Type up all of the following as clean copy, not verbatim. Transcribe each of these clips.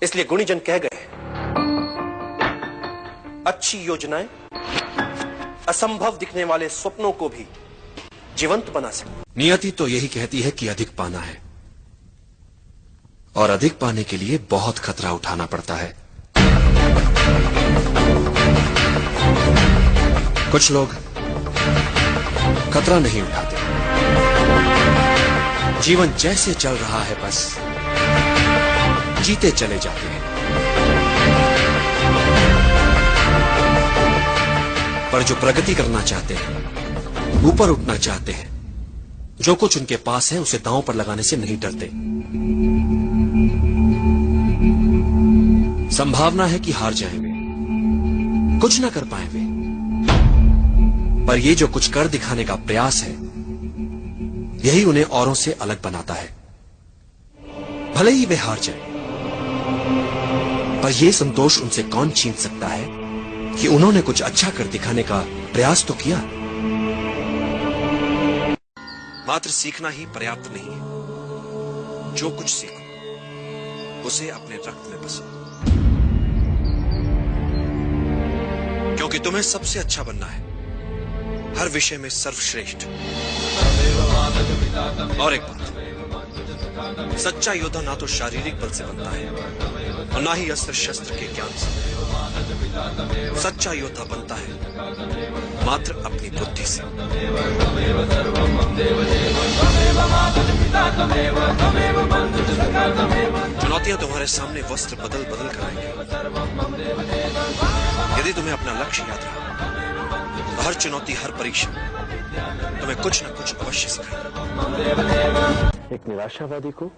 इसलिए गुणीजन कह गए, अच्छी योजनाएं असंभव दिखने वाले स्वप्नों को भी जीवंत बना सकती। नियति तो यही कहती है कि अधिक पाना है, और अधिक पाने के लिए बहुत खतरा उठाना पड़ता है। कुछ लोग खतरा नहीं उठाते, जीवन जैसे चल रहा है बस जीते चले जाते हैं। पर जो प्रगति करना चाहते हैं, ऊपर उठना चाहते हैं, जो कुछ उनके पास है उसे दांव पर लगाने से नहीं डरते। संभावना है कि हार जाएंगे, कुछ ना कर पाएंगे, पर ये जो कुछ कर दिखाने का प्रयास है, यही उन्हें औरों से अलग बनाता है। भले ही वे हार जाए, पर यह संतोष उनसे कौन छीन सकता है कि उन्होंने कुछ अच्छा कर दिखाने का प्रयास तो किया। मात्र सीखना ही पर्याप्त नहीं है, जो कुछ सीखो उसे अपने रक्त में बसो, क्योंकि तुम्हें सबसे अच्छा बनना है, हर विषय में सर्वश्रेष्ठ। और एक बात, सच्चा योद्धा ना तो शारीरिक बल से बनता है और ना ही अस्त्र शस्त्र के ज्ञान से। सच्चा योद्धा बनता है मात्र अपनी बुद्धि से। चुनौतियां तुम्हारे सामने वस्त्र बदल बदल कर आएंगी। यदि तुम्हें अपना लक्ष्य याद रहा तो हर चुनौती, हर परीक्षा तुम्हें कुछ न कुछ अवश्य सिखाएगी। एक निराशावादी को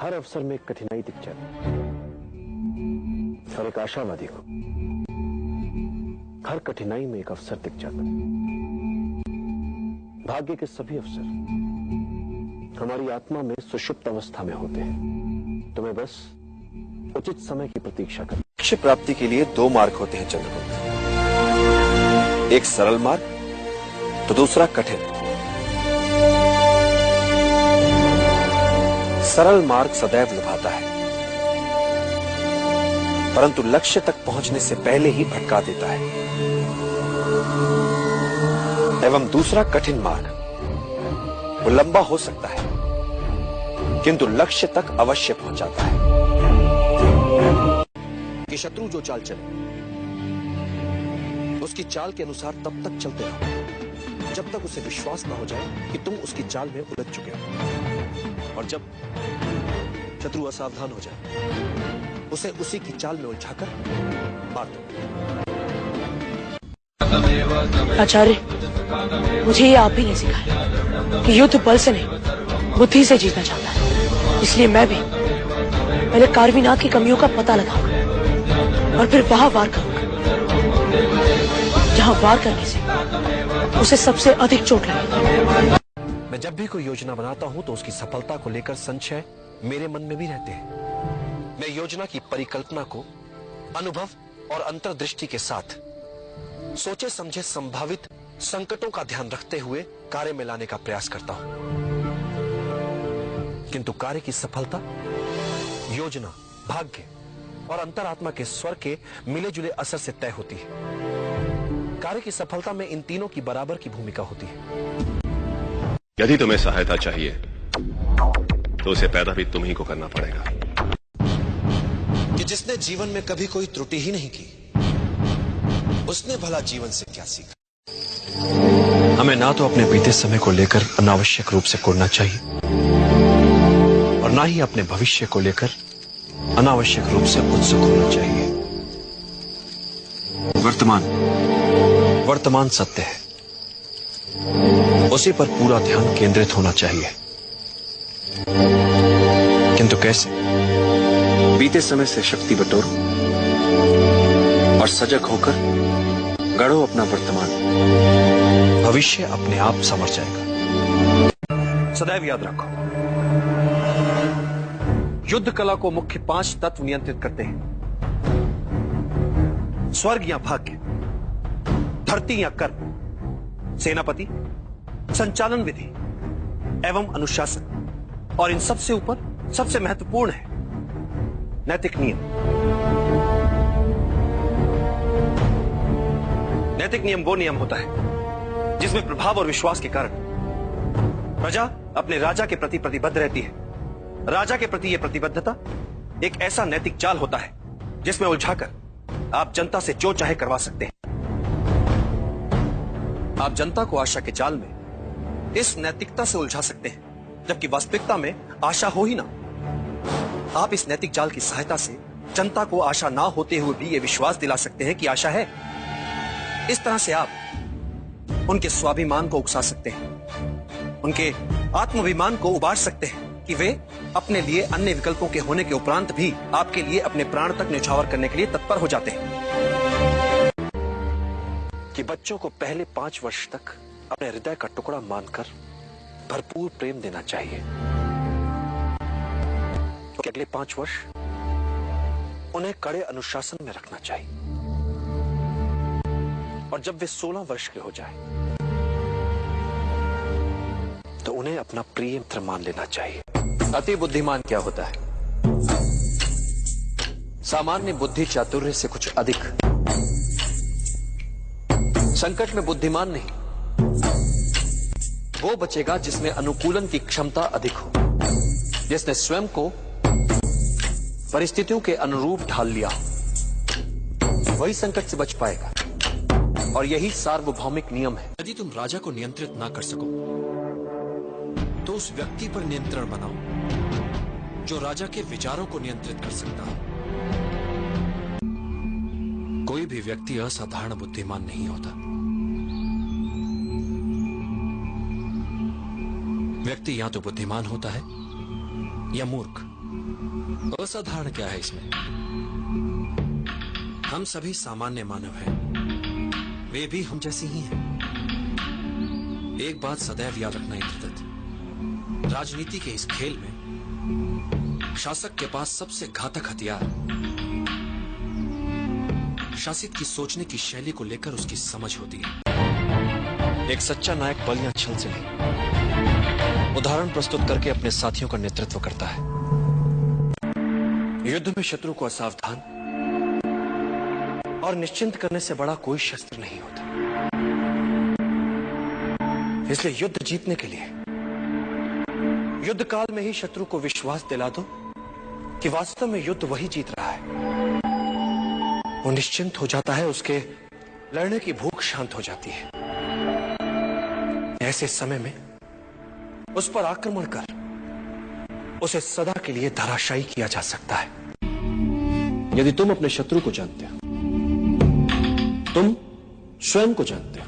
हर अवसर में एक कठिनाई दिख जाती, और एक आशावादी को हर कठिनाई में एक अवसर दिख जाता। भाग्य के सभी अवसर हमारी आत्मा में सुषुप्त अवस्था में होते हैं। तुम्हें बस उचित समय की प्रतीक्षा करनी। लक्ष्य प्राप्ति के लिए दो मार्ग होते हैं चंद्रगुप्त, एक सरल मार्ग तो दूसरा कठिन। सरल मार्ग सदैव लुभाता है, परंतु लक्ष्य तक पहुंचने से पहले ही भटका देता है। एवं दूसरा कठिन मार्ग, वो लंबा हो सकता है किंतु लक्ष्य तक अवश्य पहुंचाता है। कि शत्रु जो चाल चले उसकी चाल के अनुसार तब तक चलते रहो जब तक उसे विश्वास ना हो जाए कि तुम उसकी चाल में उलझ चुके हो, और जब शत्रु असावधान हो जाए उसे उसी की चाल में उलझाकर मार दो। आचार्य, मुझे ये आप ही ने सिखाया कि युद्ध बल से नहीं बुद्धि से जीतना चाहता है। इसलिए मैं भी पहले कार्विनाग की कमियों का पता लगाऊंगा और फिर वहां वार करूंगा जहां वार करने से उसे सबसे अधिक चोट लगेगी। मैं जब भी कोई योजना बनाता हूं तो उसकी सफलता को लेकर संशय मेरे मन में भी रहते हैं। मैं योजना की परिकल्पना को अनुभव और अंतर्दृष्टि के साथ सोचे समझे संभावित संकटों का ध्यान रखते हुए कार्य में लाने का प्रयास करता हूं, किंतु कार्य की सफलता योजना, भाग्य और अंतरात्मा के स्वर के मिले जुले असर से तय होती है। कार्य की सफलता में इन तीनों की बराबर की भूमिका होती है। यदि तुम्हें सहायता चाहिए तो उसे पैदा भी तुम ही को करना पड़ेगा। कि जिसने जीवन में कभी कोई त्रुटि ही नहीं की, उसने भला जीवन से क्या सीखा। हमें ना तो अपने बीते समय को लेकर अनावश्यक रूप से कोड़ना चाहिए और ना ही अपने भविष्य को लेकर अनावश्यक रूप से उत्सुक होना चाहिए। वर्तमान सत्य है, उसी पर पूरा ध्यान केंद्रित होना चाहिए। किंतु कैसे? बीते समय से शक्ति बटोरो और सजग होकर गढ़ो अपना वर्तमान। भविष्य अपने आप संवर जाएगा। सदैव याद रखो, युद्ध कला को मुख्य 5 तत्व नियंत्रित करते हैं। स्वर्ग या भाग्य, धरती या कर्म, सेनापति, संचालन विधि एवं अनुशासन, और इन सबसे ऊपर सबसे महत्वपूर्ण है नैतिक नियम। नैतिक नियम वो नियम होता है जिसमें प्रभाव और विश्वास के कारण प्रजा अपने राजा के प्रति प्रतिबद्ध रहती है। राजा के प्रति यह प्रतिबद्धता एक ऐसा नैतिक जाल होता है जिसमें उलझाकर आप जनता से जो चाहे करवा सकते हैं। आप जनता को आशा के जाल में इस नैतिकता से उलझा सकते हैं, जबकि वास्तविकता में आशा हो ही ना। आप इस नैतिक जाल की सहायता से जनता को आशा ना होते हुए भी यह विश्वास दिला सकते हैं कि आशा है। इस तरह से आप उनके स्वाभिमान को उकसा सकते हैं, उनके आत्माभिमान को उबार सकते हैं कि वे अपने लिए अन्य विकल्पों के होने के उपरांत भी आपके लिए अपने प्राण तक न्यौछावर करने के लिए तत्पर हो जाते हैं। कि बच्चों को पहले 5 वर्ष तक अपने हृदय का टुकड़ा मानकर भरपूर प्रेम देना चाहिए। तो अगले 5 वर्ष उन्हें कड़े अनुशासन में रखना चाहिए, और जब वे 16 वर्ष के हो जाएं, तो उन्हें अपना प्रिय मित्र मान लेना चाहिए। अति बुद्धिमान क्या होता है? सामान्य बुद्धि चातुर्य से कुछ अधिक। संकट में बुद्धिमान नहीं, वो बचेगा जिसमें अनुकूलन की क्षमता अधिक हो, जिसने स्वयं को परिस्थितियों के अनुरूप ढाल लिया, वही संकट से बच पाएगा। और यही सार्वभौमिक नियम है। यदि तुम राजा को नियंत्रित ना कर सको तो उस व्यक्ति पर नियंत्रण बनाओ जो राजा के विचारों को नियंत्रित कर सकता है। कोई भी व्यक्ति असाधारण बुद्धिमान नहीं होता। व्यक्ति या तो बुद्धिमान होता है या मूर्ख। असाधारण क्या है इसमें? हम सभी सामान्य मानव हैं, वे भी हम जैसे ही हैं। एक बात सदैव याद रखना इंद्रदत्त, राजनीति के इस खेल में शासक के पास सबसे घातक हथियार शासित की सोचने की शैली को लेकर उसकी समझ होती है। एक सच्चा नायक बल या छल से नहीं, उदाहरण प्रस्तुत करके अपने साथियों का नेतृत्व करता है। युद्ध में शत्रु को असावधान और निश्चिंत करने से बड़ा कोई शस्त्र नहीं होता। इसलिए युद्ध जीतने के लिए युद्ध काल में ही शत्रु को विश्वास दिला दो कि वास्तव में युद्ध वही जीत रहा है। वो निश्चिंत हो जाता है, उसके लड़ने की भूख शांत हो जाती है। ऐसे समय में उस पर आक्रमण कर उसे सदा के लिए धराशायी किया जा सकता है। यदि तुम अपने शत्रु को जानते हो, तुम स्वयं को जानते हो,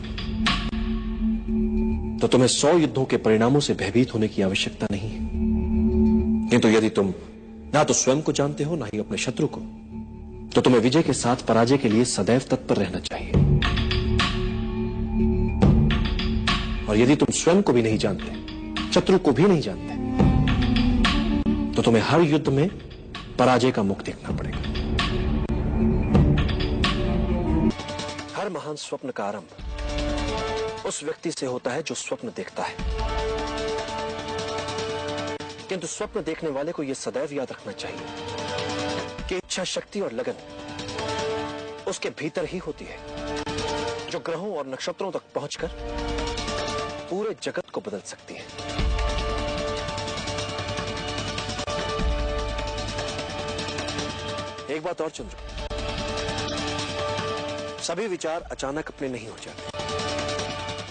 तो तुम्हें 100 युद्धों के परिणामों से भयभीत होने की आवश्यकता नहीं है। किंतु यदि तुम ना तो स्वयं को जानते हो, ना ही अपने शत्रु को, तो तुम्हें विजय के साथ पराजय के लिए सदैव तत्पर रहना चाहिए। और यदि तुम स्वयं को भी नहीं जानते, शत्रु को भी नहीं जानते, तो तुम्हें हर युद्ध में पराजय का मुख देखना पड़ेगा। हर महान स्वप्न का आरंभ उस व्यक्ति से होता है जो स्वप्न देखता है। किंतु स्वप्न देखने वाले को यह सदैव याद रखना चाहिए कि इच्छा शक्ति और लगन उसके भीतर ही होती है, जो ग्रहों और नक्षत्रों तक पहुंचकर पूरे जगत को बदल सकती है। एक बात और चंद्र, सभी विचार अचानक अपने नहीं हो जाते।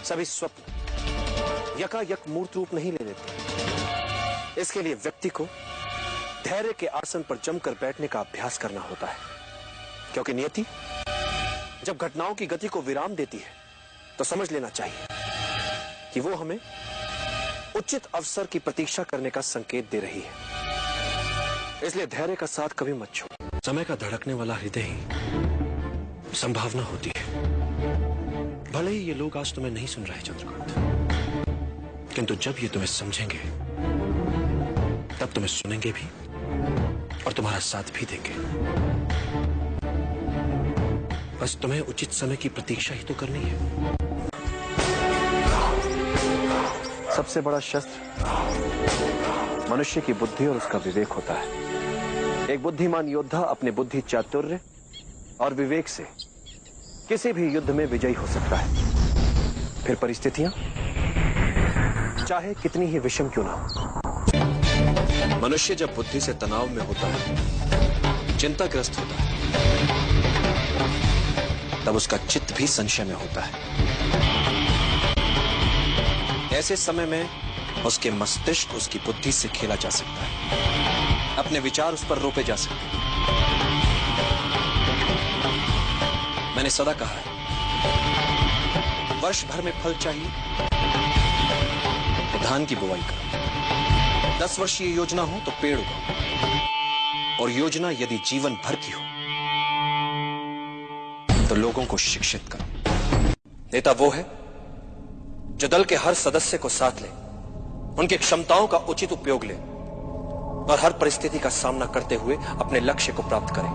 सभी स्वप्न यकायक मूर्त रूप नहीं ले लेते। इसके लिए व्यक्ति को धैर्य के आसन पर जमकर बैठने का अभ्यास करना होता है, क्योंकि नियति जब घटनाओं की गति को विराम देती है तो समझ लेना चाहिए कि वो हमें उचित अवसर की प्रतीक्षा करने का संकेत दे रही है। इसलिए धैर्य का साथ कभी मत छोड़ो। समय का धड़कने वाला हृदय ही संभावना होती है। भले ही ये लोग आज तुम्हें नहीं सुन रहे चंद्रकांत, किंतु जब ये तुम्हें समझेंगे तब तुम्हें सुनेंगे भी और तुम्हारा साथ भी देंगे। बस तुम्हें उचित समय की प्रतीक्षा ही तो करनी है। सबसे बड़ा शस्त्र मनुष्य की बुद्धि और उसका विवेक होता है। एक बुद्धिमान योद्धा अपने बुद्धि, चातुर्य और विवेक से किसी भी युद्ध में विजयी हो सकता है, फिर परिस्थितियां चाहे कितनी ही विषम क्यों ना हो। मनुष्य जब बुद्धि से तनाव में होता है, चिंताग्रस्त होता है, तब उसका चित्त भी संशय में होता है। ऐसे समय में उसके मस्तिष्क, उसकी बुद्धि से खेला जा सकता है, अपने विचार उस पर रोपे जा सकते हैं। मैंने सदा कहा है, वर्ष भर में फल चाहिए तो धान की बुवाई करो, 10 वर्षीय योजना हो तो पेड़ उगाओ, और योजना यदि जीवन भर की हो तो लोगों को शिक्षित करो। नेता वो है जो दल के हर सदस्य को साथ ले, उनकी क्षमताओं का उचित उपयोग ले और हर परिस्थिति का सामना करते हुए अपने लक्ष्य को प्राप्त करें।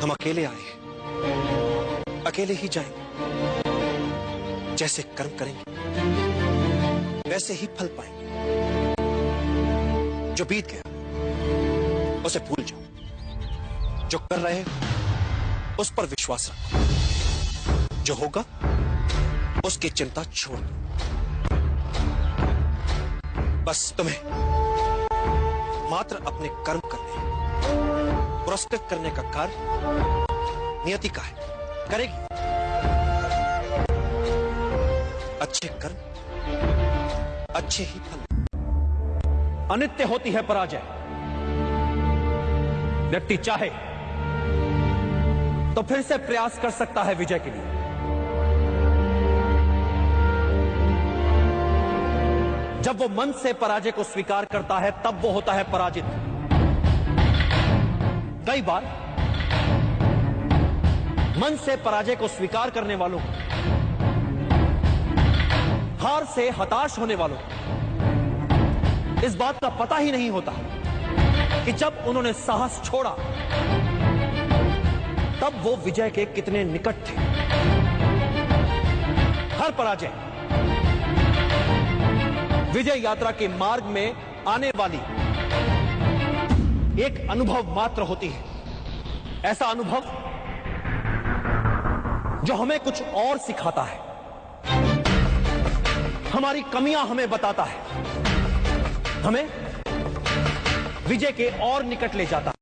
हम अकेले आए हैं, अकेले ही जाएंगे। जैसे कर्म करेंगे वैसे ही फल पाएंगे। जो बीत गया उसे भूल जाओ, जो कर रहे हो उस पर विश्वास रखो, जो होगा उसकी चिंता छोड़ दो। बस तुम्हें मात्र अपने कर्म करने, पुरस्कृत करने का कार्य नियति का है, करेगी। अच्छे कर्म, अच्छे ही फल। अनित्य होती है पराजय। व्यक्ति चाहे तो फिर से प्रयास कर सकता है विजय के लिए। जब वो मन से पराजय को स्वीकार करता है तब वो होता है पराजित। कई बार मन से पराजय को स्वीकार करने वालों को, हार से हताश होने वालों को इस बात का पता ही नहीं होता कि जब उन्होंने साहस छोड़ा तब वो विजय के कितने निकट थे। हर पराजय विजय यात्रा के मार्ग में आने वाली एक अनुभव मात्र होती है। ऐसा अनुभव जो हमें कुछ और सिखाता है, हमारी कमियां हमें बताता है, हमें विजय के और निकट ले जाता है।